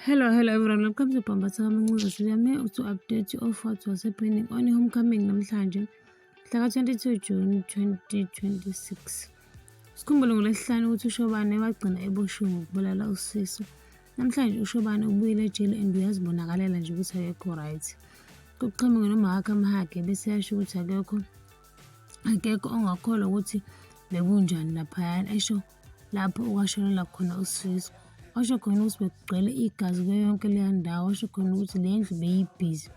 Hello everyone, welcome to Pambatha Mancuza. Today I'm here to update you of what was happening on homecoming namhlanje, mhla ka-22 June 2026. Sikhumbule ngolesihlanu ukuthi uShobane wagcina eboshiwe ngokubulala uSifiso. Namhlanje uShobane ubuyile ejele and uyazibonakalela nje ukuthi akekho right. Kuqhamuke noMahakha Mhage bese yasho ukuthi akekho ongakholwa ukuthi bekunjani laphayana, esho lapho okwashonela khona uSifiso. Washo khona ukuthi bekugcwele igazi kuyo yonke leya ndawo. Washo khona ukuthi le ndlu beyibhizi,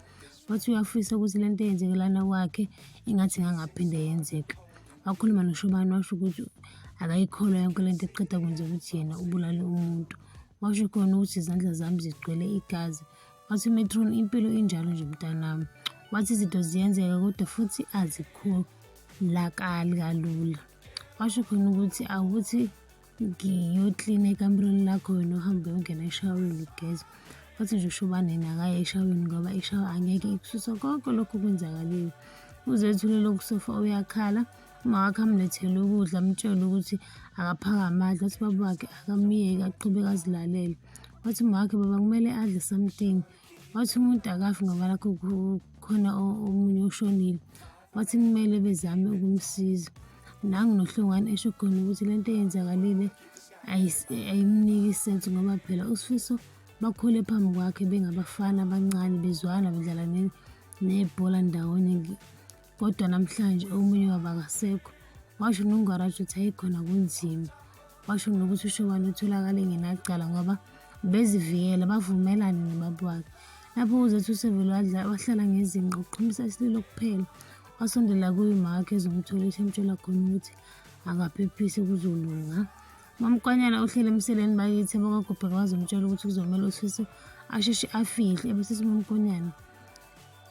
wathi uyafisa ukuthi lento eyenzekelana kwakhe engathi ingangaphinde yenzeke. Wakhuluma noShobane washo ukuthi akayikholwa yonke lento eqeda kwenzeka ukuthi yena ubulale umuntu. Washo khona ukuthi izandla zami zigcwele igazi. Wathi Metron, impilo injalo nje mntanami. Wathi izinto ziyenzeka kodwa futhi azikholakali kalula. Washo khona ukuthi awukuthi ngiyoklina ekamereni lakho wena uhambe uyongena eshaweni ugeze. Wathi nje uShobane yena akaye eshaweni ngoba ishawa angeke ikususa konke lokho kwenzakalile. Uzethulele kusofa uyakhala, uMahakha amlethele ukudla amtshela ukuthi akaphakame adle. Wathi baba wakhe akamiyeke aqhubeke azilalele. Wathi uMahakha baba kumele adle something. Wathi umuntu akafi ngoba lakho khona omunye oshonile. Wathi kumele bezame ukumsiza. Nangu noHlongwane esho khona ukuthi lento eyenzakalile ayimniki isenzo ngoba phela uSifiso bakhule phambi kwakhe bengabafana abancane bezwana bedlala nebhola ndawonye, kodwa namhlanje omunye wabo akasekho. Washo noNgwaraji ukuthi ayikhona kunzima. Washo nokuthi uShobane utholakale ngenacala ngoba bezivikela bavumelane nobaba wakhe. Lapho uzethu uSevelo wahlala ngezinqa uqhumisa isililo kuphela. Wasondela kuye uMahakha ezomtholisa emtshela khona ukuthi akaphephise kuzolunga. UMamKwanyana uhlele emseleni bakithi abakwaGobheka wazomtshela ukuthi kuzomela uSifiso asheshe afihle. Ebese uMamKwanyana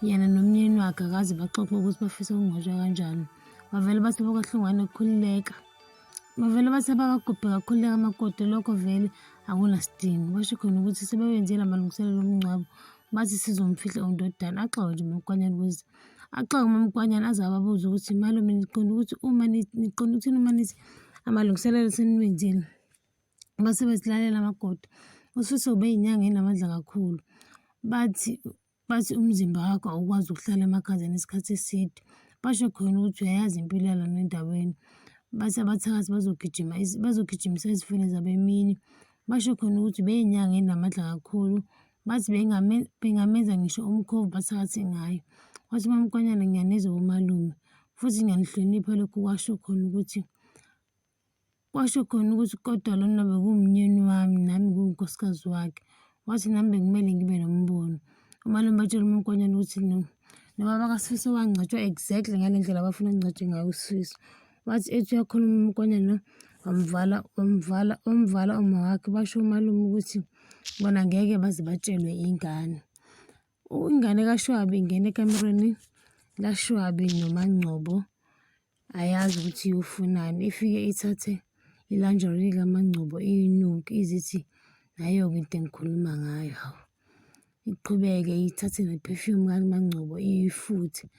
yena nomyeni wakhe akaze baxoxe ukuthi bafisa ukungcwatshwa kanjani. Bavele bathi abakwaHlongwane ukukhululeka. Bavele bathi abakwaGobheka ukukhululeka amakoti, lokho vele akunasidingo. Basho khona ukuthi sebewenzile amalungiselelo omngcwabo, bathi sizomfihla undodana. Axawe nje uMamKwanyana ukuthi uMamKwanyana aze ababuze ukuthi malume niqonda ukuthi niqonda ukuthini uma nithi amalungiselelo seniwenzile. Base besilalela amagoda. uSifiso ubeyinyanga enamandla kakhulu. Bathi umzimba wakho awukwazi ukuhlala emakhazeni isikhathi eside. Basho khona ukuthi uyayazi impilo yalana endaweni. Bathi abathakathi bazogijimisa izifune zabemini. Basho khona ukuthi beyinyanga enamandla kakhulu. Bathi bengamenza ngisho umkhovu bathakathi ngayo. Wathi uMamKwanyana ngiyanizwa umalume futhi ngiyanihlonipha lokhu. Washo khona ukuthi kodwa lona bekuwumnyeni wami nami ngunkosikazi wakhe. Wathi nami bekumele ngibe nombono. Umalume batshela uMamKwanyana ukuthi nobaba kaSifiso wangcwatshwa exactly ngale ndlela abafuna ngcwatshwe ngayo uSifiso. Wathi ethi uyakhuluma uMamKwanyana wamvala uMahakha. Basho umalume ukuthi bona ngeke baze batshelwe ingane. Ingane kaShwabi ingene ekamereni laShwabi noMangcobo, ayazi ukuthi iyofunani. Ifike ithathe ilanjari likaMangcobo iyinuke izithi nayo-ke into engikhuluma ngayo. Hawu, iqhubeke ithathe ne-perfume kaMangcobo iyifuthe,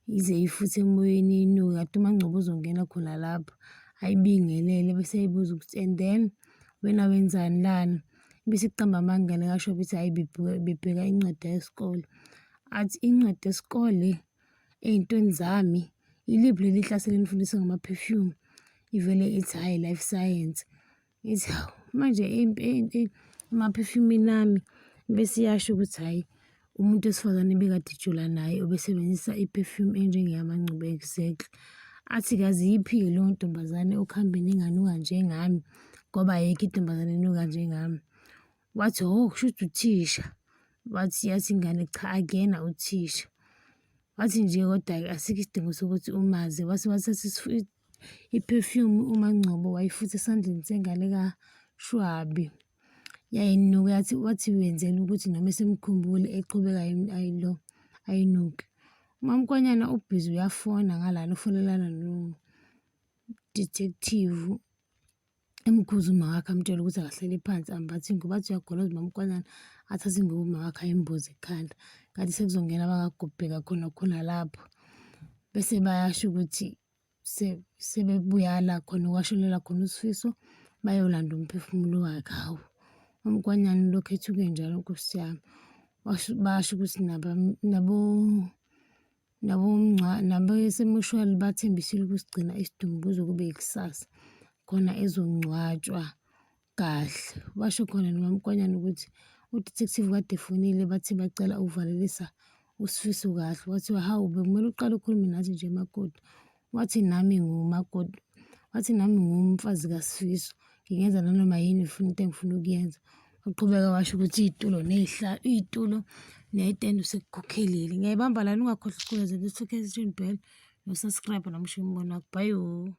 ize ifuthe emoyeni iyinuke. Kade uMangcobo uzongena khona lapho ayibingelele bese ayibuza ukuthi and then wena wenzani lana. Bese iqamba amanga kaShwabi ithi hayi bebheka incwadi yesikole. Athi incwadi yesikole ey'ntweni zami iliphi leli klasi elinifundisa ngama-perfume? Ivele ithi hhayi life science. Ithi hawu, manje ama-perfume ami. Bese iyasho ukuthi hhayi umuntu wesifazane bekade ijula naye obesebenzisa i-perfume enjengeyaMangcobo exactly. Athi kaziyiphi-ke leyo ntombazane okuhambeni enganuka njengami ngoba ayikho intombazane enuka njengami. Wathi kusho ukuthi uthisha. Yathi ingane cha akuyena uthisha. Wathi nje kodwa-ke asikho isidingo sokuthi umazi. Wase wathatha i-perfume uMangcobo wayifutha esandleni sengane kaShwabi yayinuka. Wathi wenzela ukuthi noma esemkhumbule eqhubeka ayinuke. uMamKwanyana ubhizi uyafona ngalana, ufonelana no-detective emkhuza uMahakha amtshela ukuthi akahlele phansi ambathe ingubo. Bathi uyagoloza uMamKwanyana athathe ingubo uMahakha ayimboze ekhanda. Kanti sekuzongena abakwaGobheka khona lapho. Bese bayasho ukuthi sebebuya la khona okwashonela khona uSifiso bayolanda umphefumulo wakhe. Hawu, umkhwenyana lokhu ethuke njalo Nkosi yami. Basho ukuthi nabesemushwali bathembisile ukusigcina isidumbu kuze kube ikusasa khona ezongcwatshwa kahle. Basho khona nomamkhwenyana ukuthi u-detective kade efonile bathi bacela ukuvalelisa uSifiso kahle. Kwathiwa, hawu bekumele uqale ukhulume nathi nje makoti. Wathi nami ngumakoti, wathi nami ngumfazi kaSifiso, ngingenza nanoma yini into engifuna ukuyenza. Waqhubeka washo ukuthi iy'tulo ney'tende usekukhokhelile. Ngiyayibamba lana ungakhohlwa ukucweza the Talkers Bell no-subscribe nomusho umbona wakho. Bye.